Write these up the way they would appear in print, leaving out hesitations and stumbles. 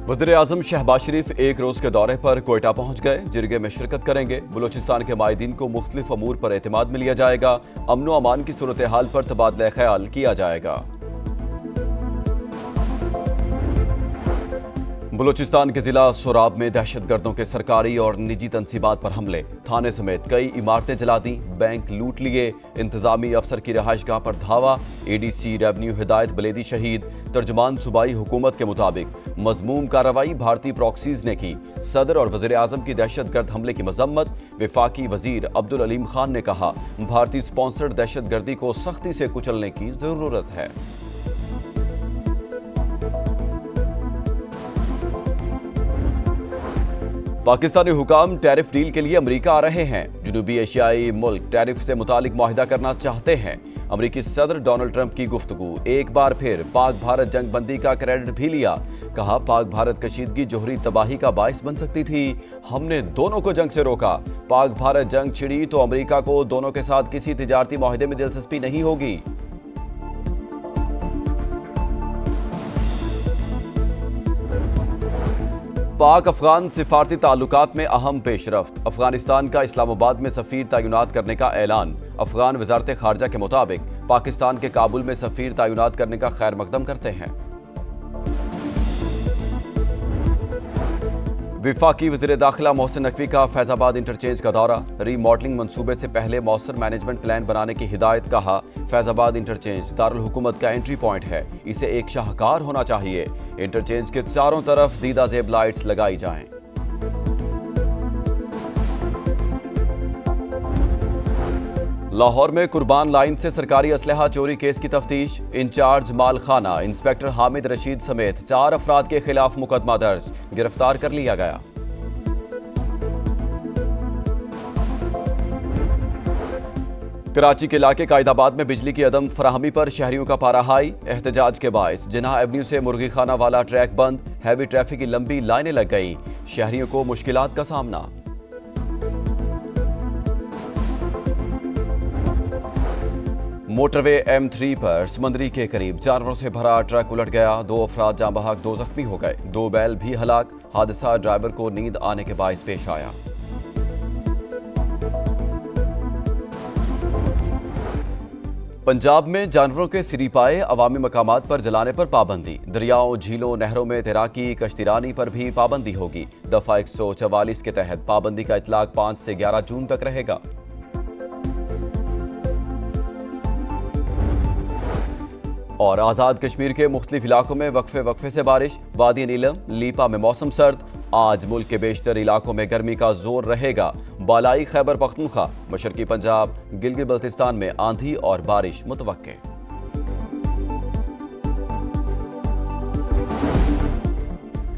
वज़ीर आज़म शहबाज शरीफ एक रोज के दौरे पर कोयटा पहुंच गए। जिरगे में शिरकत करेंगे। बलूचिस्तान के माहिदीन को मुख्तलिफ अमूर पर एतमाद में लिया जाएगा। अमन व अमान की सूरत हाल पर तबादला ख्याल किया जाएगा। बलूचिस्तान के जिला सोराब में दहशतगर्दों के सरकारी और निजी तंसीबात पर हमले, थाने समेत कई इमारतें जला दी, बैंक लूट लिए, इंतजामी अफसर की रहायशगाह पर धावा, एडीसी रेवन्यू हिदायत बलेदी शहीद। तर्जुमान सूबाई हुकूमत के मुताबिक मजमूम कार्रवाई भारतीय प्रॉक्सीज ने की। सदर और वज़ीर आज़म की दहशतगर्द हमले की मजम्मत। वफाकी वजीर अब्दुल अलीम खान ने कहा, भारतीय स्पॉन्सर्ड दहशतगर्दी को सख्ती से कुचलने की जरूरत है। पाकिस्तानी हुकाम टैरिफ डील के लिए अमेरिका आ रहे हैं। जनूबी एशियाई मुल्क टैरिफ से मुतालिक मुआहिदा करना चाहते हैं। अमेरिकी सदर डोनाल्ड ट्रंप की गुफ्तगू। एक बार फिर पाक भारत जंग बंदी का क्रेडिट भी लिया। कहा, पाक भारत कशीदगी जोहरी तबाही का बाइस बन सकती थी। हमने दोनों को जंग से रोका। पाक भारत जंग छिड़ी तो अमेरिका को दोनों के साथ किसी तिजारती मुआहिदे में दिलचस्पी नहीं होगी। पाक अफगान सिफारती ताल्लुकात में अहम पेशरफ्त। अफगानिस्तान का इस्लामाबाद में सफीर तैनात करने का ऐलान। अफगान वजारत खारजा के मुताबिक पाकिस्तान के काबुल में सफीर तैनात करने का खैर मकदम करते हैं। वफाकी वज़ीर दाखिला मोहसिन नकवी का फैजाबाद इंटरचेंज का दौरा। रीमॉडलिंग मंसूबे से पहले मौसर मैनेजमेंट प्लान बनाने की हिदायत। कहा, फैजाबाद इंटरचेंज दारुल हुकूमत का एंट्री पॉइंट है, इसे एक शाहकार होना चाहिए। इंटरचेंज के चारों तरफ दीदा जेब लाइट्स लगाई जाएं। लाहौर में कुर्बान लाइन से सरकारी असलहा चोरी केस की तफ्तीश। इंचार्ज मालखाना इंस्पेक्टर हामिद रशीद समेत 4 अफराद के खिलाफ मुकदमा दर्ज, गिरफ्तार कर लिया गया। कराची के इलाके कायदाबाद में बिजली की अदम फराहमी पर शहरियों का पारा हाई। एहतजाज के बायस जिन्ना एवेन्यू से मुर्गी खाना वाला ट्रैक बंद, हैवी ट्रैफिक की लंबी लाइनें लग गईं। शहरियों को मुश्किलात का सामना। मोटरवे M3 पर समंदरी के करीब जानवरों से भरा ट्रक उलट गया। 2 अफराद जाँ बहक, 2 जख्मी हो गए। 2 बैल भी हलाक। हादसा ड्राइवर को नींद आने के बायस पेश आया। पंजाब में जानवरों के सिरीपाए अवामी मकामात पर जलाने पर पाबंदी। दरियाओं, झीलों, नहरों में तैराकी, कश्तीरानी पर भी पाबंदी होगी। दफा 144 के तहत पाबंदी का इतलाक 5 से 11 जून तक रहेगा। और आज़ाद कश्मीर के मुख्तलिफ इलाकों में वक्फे से बारिश। वादी नीलम, लीपा में मौसम सर्द। आज मुल्क के बेशतर इलाकों में गर्मी का जोर रहेगा। बालाई खैबर पख्तूनख्वा, मशरकी पंजाब, गिलगित बल्तिस्तान में आंधी और बारिश मुतवक्के।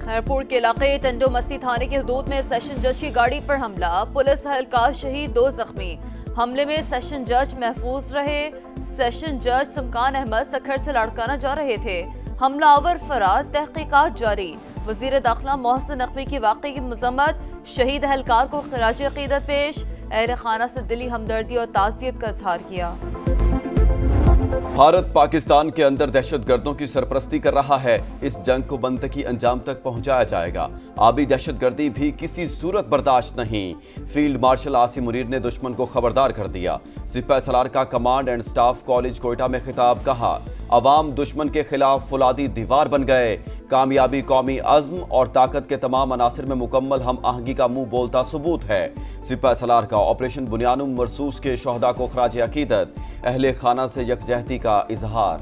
खैरपुर के इलाके टंडो मस्ती थाने के हदूद में सेशन जज की गाड़ी पर हमला, पुलिस एहलकार शहीद, 2 जख्मी। हमले में सेशन जज महफूज रहे। सेशन जज सुमकान अहमद सखर से लाड़काना जा रहे थे। हमलावर फरार, तहकीकात जारी। वजीर दाखिला मोहसिन नकवी की वाक़ई की मजम्मत। शहीद एहलकार को खराज अकीदत पेश। अहल खाना से दिली हमदर्दी और ताज़ियत का इजहार किया। भारत पाकिस्तान के अंदर दहशतगर्दों की सरपरस्ती कर रहा है। इस जंग को मनतकी अंजाम तक पहुंचाया जाएगा। आबी दहशतगर्दी भी किसी सूरत बर्दाश्त नहीं। फील्ड मार्शल आसिम मुनीर ने दुश्मन को खबरदार कर दिया। सिपह सलार का command and staff college Quetta में खिताब। कहा, अवाम दुश्मन के खिलाफ फुलादी दीवार बन गए। कामयाबी कौमी अज़्म और ताकत के तमाम अनासिर में मुकम्मल हम आहंगी का मुंह बोलता सबूत है। सिपह सलार का ऑपरेशन बुनियानुम मरसूस के शोहदा को खराज अकीदत। अहले खाना से यकजहती का इजहार।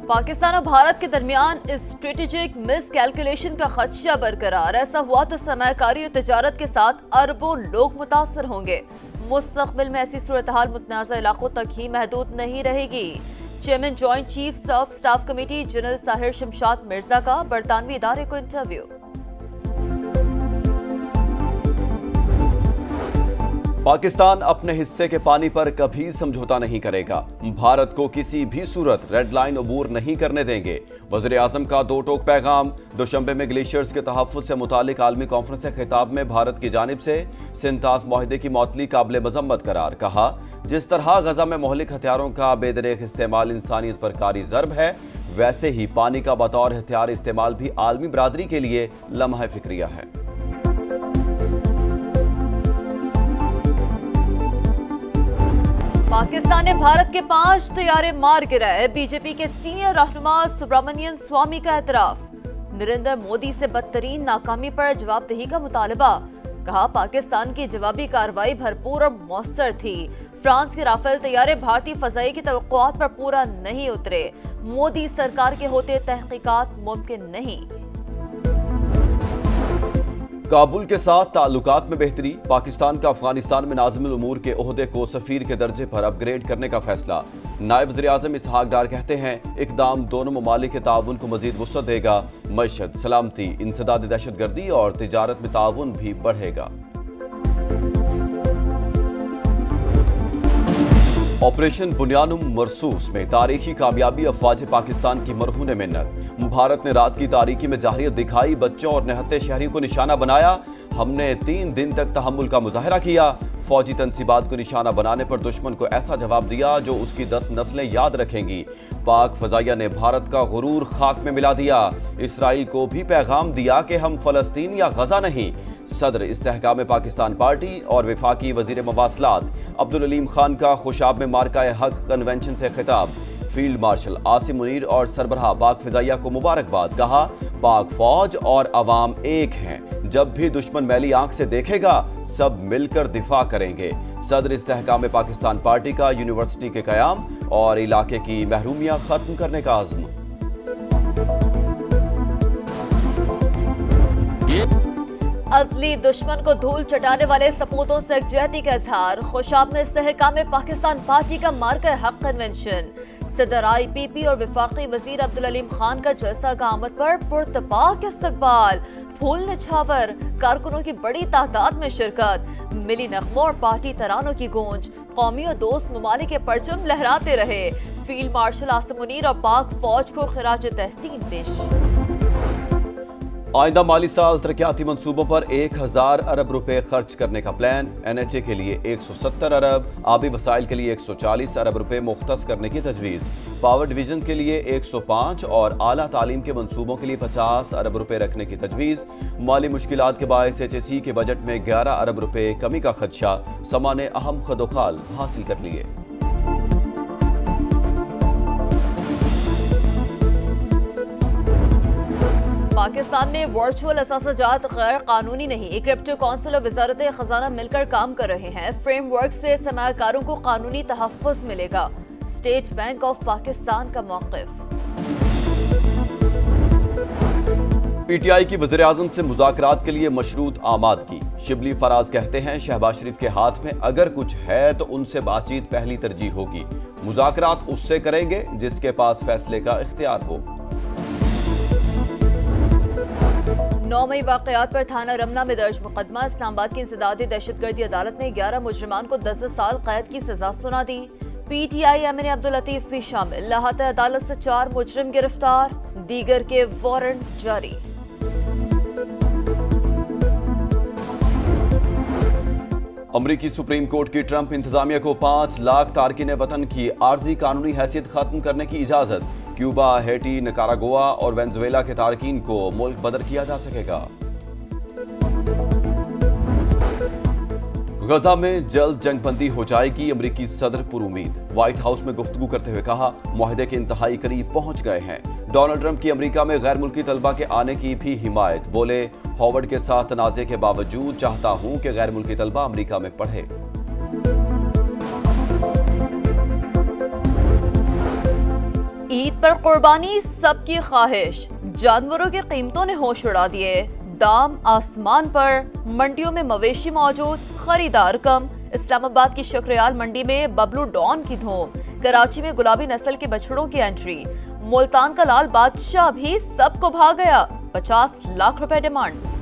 पाकिस्तान और भारत के दरमियान स्ट्रेटेजिक मिस कैलकुलेशन का खदशा बरकरार। ऐसा हुआ तो सरमायाकारी और तजारत के साथ अरबों लोग मुतासर होंगे। मुस्तकबिल में ऐसी सूरत हाल मुतनाज़ा इलाकों तक ही महदूद नहीं रहेगी। Chairman joint chief of staff committee general Sahir Shamshad Mirza का बरतानवी इदारे को इंटरव्यू। पाकिस्तान अपने हिस्से के पानी पर कभी समझौता नहीं करेगा। भारत को किसी भी सूरत रेड लाइन अबूर नहीं करने देंगे। वज़ीर आज़म का 2 टोक पैगाम। दुशंबे में ग्लेशियर्स के तहफ़्फ़ुज़ से मुतालिक आलमी कॉन्फ्रेंस से खिताब में भारत की जानिब से सिंतास मुआहिदे की मअतली काबिल मज़म्मत करार। कहा, जिस तरह गजा में मोहलिक हथियारों का बेदरेख इस्तेमाल इंसानियत पर कारी ज़र्ब है, वैसे ही पानी का बतौर हथियार इस्तेमाल भी आलमी बरादरी के लिए लम्हा फिक्रिया है। पाकिस्तान ने भारत के 5 तैयारे मार गिराए। बीजेपी के सीनियर रहनुमा सुब्रमण्यन स्वामी का एतराफ। नरेंद्र मोदी से बदतरीन नाकामी पर जवाबदेही का मुतालबा। कहा पाकिस्तान की जवाबी कार्रवाई भरपूर और मौसर थी। फ्रांस के राफेल तैयारे भारतीय फजाई की तवक्कुआत पर पूरा नहीं उतरे। मोदी सरकार के होते तहकीकात मुमकिन नहीं। काबुल के साथ ताल्लुकात में बेहतरी। पाकिस्तान का अफगानिस्तान में नाज़िमुल उमूर के ओहदे को सफीर के दर्जे पर अपग्रेड करने का फैसला। नायब वज़ीर-ए-आज़म इसहाक डार कहते हैं इक़दाम दोनों ममालिक के ताउन को मजीद वुसअत देगा। मईशत, सलामती, इंसदाद दहशतगर्दी और तिजारत में ताउन भी बढ़ेगा। ऑपरेशन बुनियानुम मरसूस में तारीखी कामयाबी अफवाज पाकिस्तान की मरहून मिन्नत। भारत ने रात की तारीकी में जाहिरियत दिखाई, बच्चों और निहत्ते शहरियों को निशाना बनाया। हमने 3 दिन तक तहम्मुल का मुजाहरा किया। फौजी तनसीबात को निशाना बनाने पर दुश्मन को ऐसा जवाब दिया जो उसकी 10 नस्लें याद रखेंगी। पाक फजाइया ने भारत का गुरूर खाक में मिला दिया। इसराइल को भी पैगाम दिया कि हम फलस्तीन या गजा नहीं। सदर इस्तेहकाम पाकिस्तान पार्टी और वफाकी वजीर मवासलात अब्दुल अलीम खान का खुशाब में मार्का हक कन्वेंशन से खिताब। फील्ड मार्शल आसिम मुनीर और सरबराह पाक फजाइया को मुबारकबाद। कहा पाक फौज और अवाम एक हैं। जब भी दुश्मन मैली आंख से देखेगा सब मिलकर दिफा करेंगे। सदर इस्तेहकाम पाकिस्तान पार्टी का यूनिवर्सिटी के कयाम और इलाके की महरूमियां खत्म करने का आज़म। असली दुश्मन को धूल चटाने वाले सपूतों से यकजहती का इजहार। खुशाब में इस्तेहकाम पाकिस्तान पार्टी का मार्का हक कन्वेंशन। सदर IPP और वफाकी वजीर अब्दुल अलीम खान का जलसा आमद पर पुरतपाक इस्तकबाल। फूल निछावर, कारकुनों की बड़ी तादाद में शिरकत। मिली नगमों और पार्टी तरानों की गूंज। कौमी और दोस्त ममालिक के परचम लहराते रहे। फील्ड मार्शल आसिम मुनीर और पाक फौज को खिराज तहसीन पेश। आइंदा माली साल तरक्याती मंसूबों पर 1000 अरब रुपए खर्च करने का प्लान। NHA के लिए 170 अरब, आबी वसाइल के लिए 140 अरब रुपए मुख्तस करने की तजवीज़। पावर डिवीजन के लिए 105 और आला तालीम के मंसूबों के लिए 50 अरब रुपए रखने की तजवीज़। माली मुश्किलात के बायस HSE के बजट में 11 अरब रुपए कमी का खदशा। समा ने अहम खदोखाल हासिल कर लिए। पाकिस्तान में वर्चुअल असासाजात गैर कानूनी नहीं। क्रिप्टो काउंसिल और वजारत खजाना मिलकर काम कर रहे हैं। फ्रेमवर्क से सरमायाकारों को कानूनी तहफ़्फ़ुज़ मिलेगा। स्टेट बैंक ऑफ पाकिस्तान का मौक़िफ़। PTI की वज़ीर-ए-आज़म से मुज़ाकरात के लिए मशरूत आमादगी। शिबली फराज कहते हैं शहबाज शरीफ के हाथ में अगर कुछ है तो उनसे बातचीत पहली तरजीह होगी। मुज़ाकरात उससे करेंगे जिसके पास फैसले का इख्तियार हो। 9 मई वाक़यात पर थाना रमना में दर्ज मुकदमा। इस्लामाबाद की इंसदादी दहशतगर्दी अदालत ने 11 मुजरिमान को 10 साल कैद की सजा सुना दी। PTI MNA अब्दुल लतीफ भी शामिल। लाहौर अदालत से 4 मुजरिम गिरफ्तार, दीगर के वारंट जारी। अमरीकी सुप्रीम कोर्ट की ट्रंप इंतजामिया को 5 लाख तारकिन वतन की आर्जी कानूनी हैसियत खत्म करने की इजाजत। क्यूबा, हैटी, निकारागुआ और वेनेजुएला के तारकीन को मुल्क बदर किया जा सकेगा। गजा में जल्द जंगबंदी हो जाएगी। अमरीकी सदर पुरुमीद। व्हाइट हाउस में गुफ्तगू करते हुए कहा मुआहदे के इंतहाई करीब पहुंच गए हैं। डोनाल्ड ट्रंप की अमरीका में गैर मुल्की तलबा के आने की भी हिमायत। बोले हॉवर्ड के साथ तनाज़े के बावजूद चाहता हूं कि गैर मुल्की तलबा अमरीका में पढ़े। ईद पर कुर्बानी सबकी ख्वाहिश। जानवरों की कीमतों ने होश उड़ा दिए। दाम आसमान पर। मंडियों में मवेशी मौजूद, खरीदार कम। इस्लामाबाद की शुक्रयाल मंडी में बबलू डॉन की धूम। कराची में गुलाबी नस्ल के बछड़ों की एंट्री। मुल्तान का लाल बादशाह भी सबको भा गया। 50 लाख रुपए डिमांड।